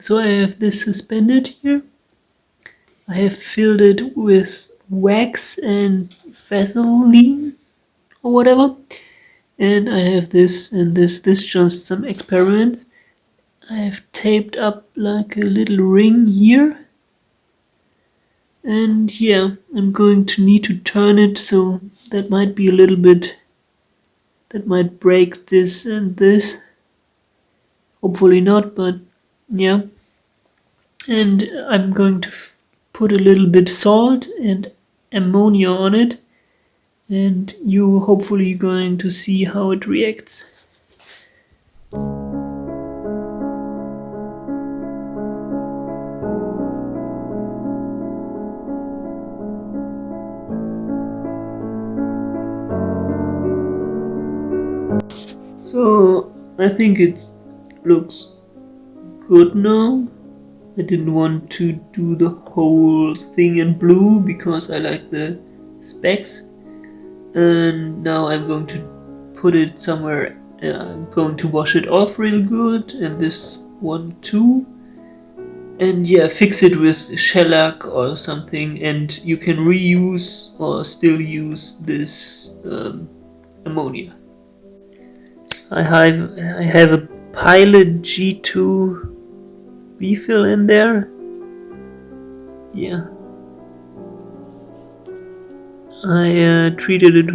So I have this suspended here. I have filled it with wax and Vaseline or whatever. And I have this and this just some experiments. I have taped up like a little ring here. And yeah, I'm going to need to turn it, so that might be a little bit, that might break this and this. Hopefully not, but yeah. And I'm going to put a little bit salt and ammonia on it, and you hopefully going to see how it reacts. So I think it looks good now. I didn't want to do the whole thing in blue because I like the specs. And now I'm going to put it somewhere. I'm going to wash it off real good, and this one too. And yeah, fix it with shellac or something, and you can reuse or still use this ammonia. I have a Pilot G2 refill in there. Yeah. I treated it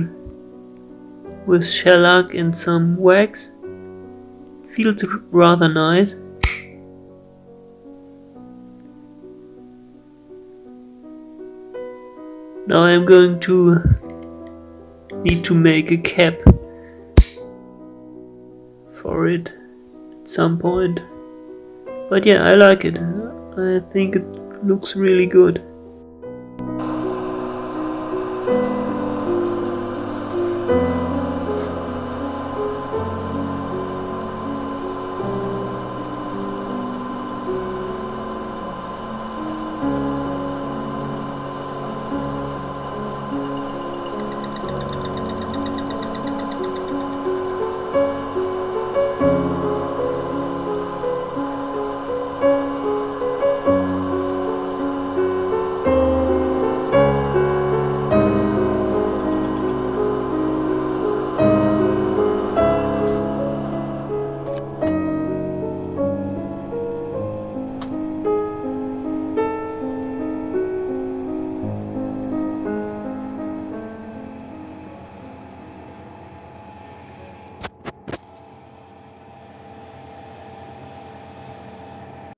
with shellac and some wax. Feels rather nice. Now I'm going to need to make a cap for it at some point. But yeah, I like it. I think it looks really good.